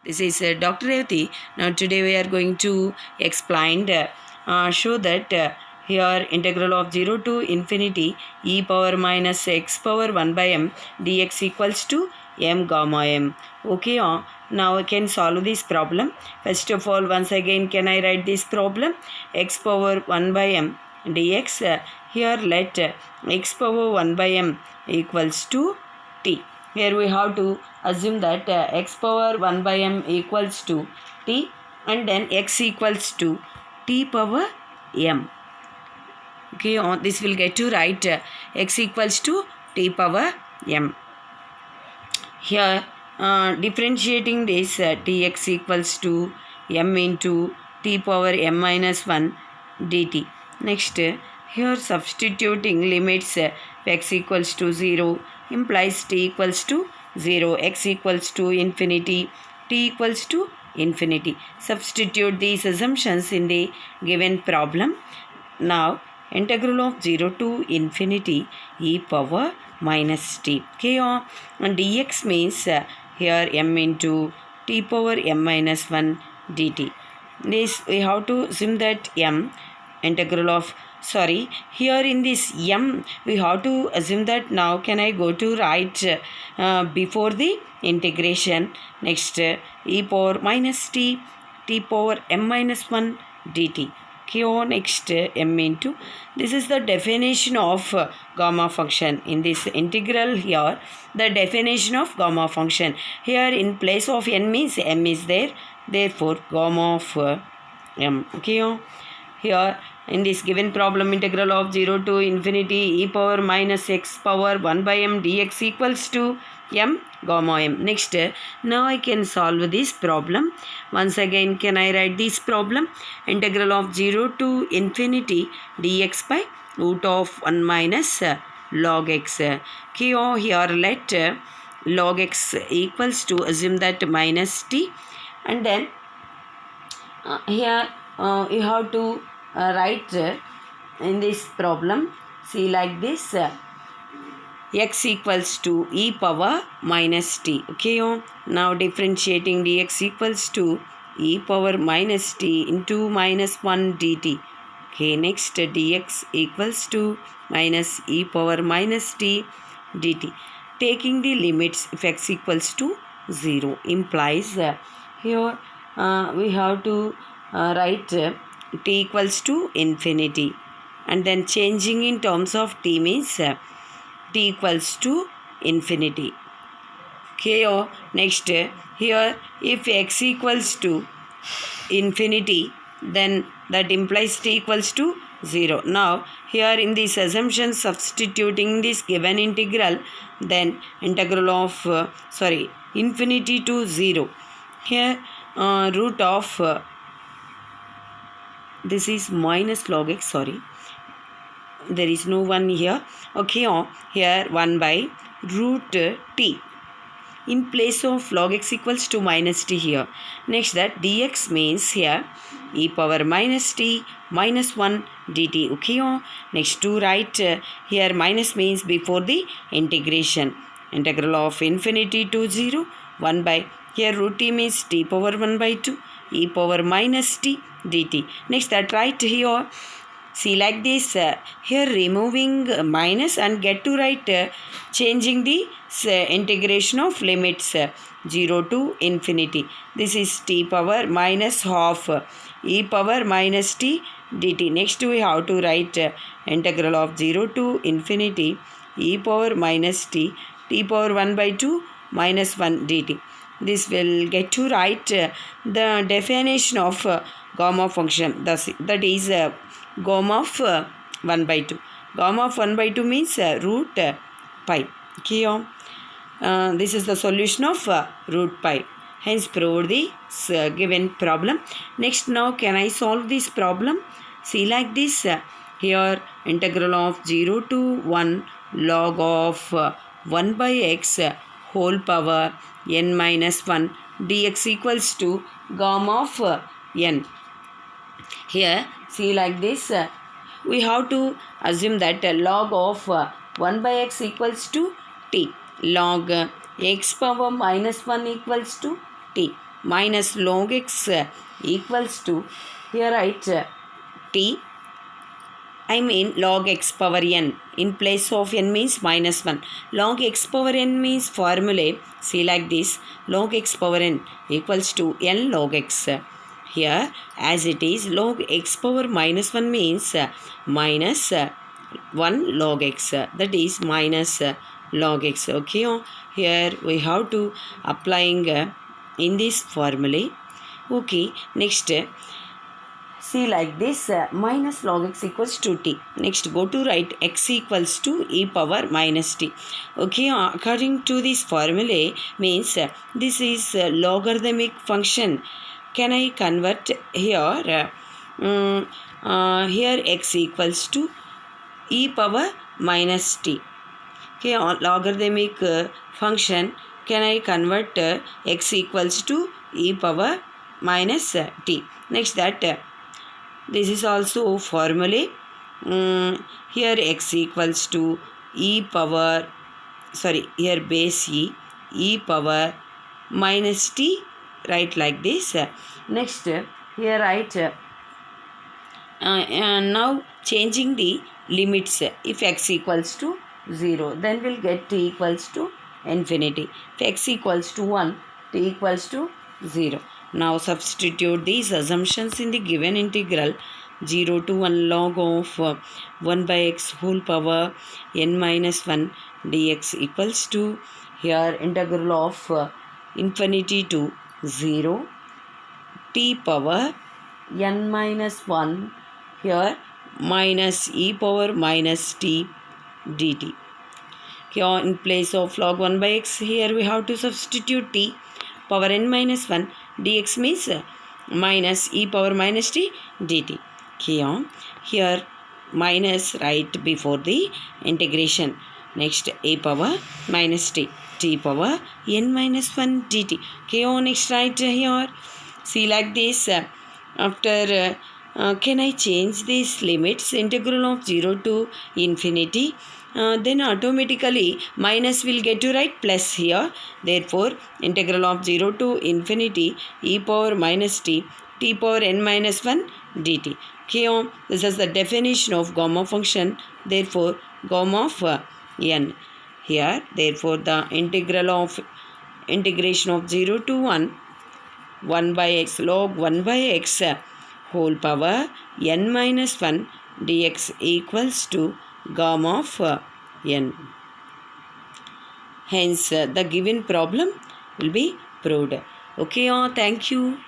This is Dr. Revati. Now today we are going to explain show that here integral of 0 to infinity e power minus x power 1 by m dx equals to m gamma m. Okay, now I can solve this problem. First of all, once again can I write this problem? X power 1 by m dx. Here let x power 1 by m equals to t. Here we have to assume that x power 1 by m equals to t, and then x equals to t power m. Okay, this will get to write x equals to t power m. Here differentiating this tx equals to m into t power m minus 1 dt. Next, here substituting limits x equals to 0 implies t equals to 0, x equals to infinity, t equals to infinity. Substitute these assumptions in the given problem. Now, integral of 0 to infinity e power minus t. Okay, and dx means here m into t power m minus 1 dt. This we have to assume that m integral of here in this m we have to assume that now can I go to write before the integration. Next, e power minus t power m minus 1 dt. Okay, next m into, this is the definition of gamma function. In this integral here, the definition of gamma function, here in place of n means m is there, therefore gamma of m. Okay, here in this given problem, integral of 0 to infinity e power minus x power 1 by m dx equals to m gamma m. Next, now I can solve this problem. Once again can I write this problem? Integral of 0 to infinity dx by root of 1 minus log x. Here let log x equals to, assume that minus t, and then here you have to write in this problem, see like this, x equals to e power minus t. Okay, now differentiating dx equals to e power minus t into minus 1 dt. Okay, next dx equals to minus e power minus t dt. Taking the limits if x equals to 0 implies here we have to write t equals to infinity, and then changing in terms of t means t equals to infinity. Okay, next here if x equals to infinity, then that implies t equals to 0. Now here in this assumption, substituting this given integral, then integral of infinity to 0, here root of this is minus log x, there is no one here. Okay, here 1 by root t in place of log x equals to minus t here. Next, that dx means here e power minus t minus 1 dt. Okay, next to write here minus means before the integration. Integral of infinity to 0 1 by, here root t means t power 1 by 2 e power minus t dt. Next, that write here, see like this, here removing minus and get to write changing the integration of limits 0 to infinity. This is t power minus half e power minus t dt. Next, we have to write integral of 0 to infinity e power minus t power 1 by 2 minus 1 dt. This will get to write the definition of gamma function, that is gamma of 1 by 2. Gamma of 1 by 2 means root pi. Okay, this is the solution of root pi. Hence prove the given problem. Next, now can I solve this problem? See like this, here integral of 0 to 1 log of 1 by x whole power n minus 1 dx equals to gamma of n. Here see like this, we have to assume that log of 1 by x equals to t, log x power minus 1 equals to t. minus log x equals to, here write t, I mean log x power n. In place of n means minus 1. Log x power n means formulae. See like this. Log x power n equals to n log x. Here as it is log x power minus 1 means minus 1 log x. That is minus log x. Okay. Here we have to applying in this formulae. Okay. Next. See like this, minus log x equals to t. Next go to write x equals to e power minus t. Okay, according to this formula means this is logarithmic function. Can I convert here? Here x equals to e power minus t. Okay, logarithmic function. Can I convert x equals to e power minus t? Next that this is also formulae. Here x equals to e power, here base e power minus t, write like this. Next here write now changing the limits. If x equals to 0, then we'll get t equals to infinity. If x equals to 1, t equals to 0. Now substitute these assumptions in the given integral. 0 to 1 log of 1 by x whole power n minus 1 dx equals to, here integral of infinity to 0 t power n minus 1, here minus e power minus t dt. Here in place of log 1 by x, here we have to substitute t power n minus 1 dx means minus e power minus t dt. Here minus right before the integration. Next a power minus t power n minus 1 dt. Next write here. See like this. After can I change these limits? Integral of 0 to infinity. Then automatically minus will get to write plus here. Therefore integral of 0 to infinity e power minus t power n minus 1 dt. This is the definition of gamma function. Therefore gamma of n. Here therefore the integration of 0 to 1 by x log 1 by x whole power n minus 1 dx equals to gamma of n. Hence the given problem will be proved. Okay, thank you.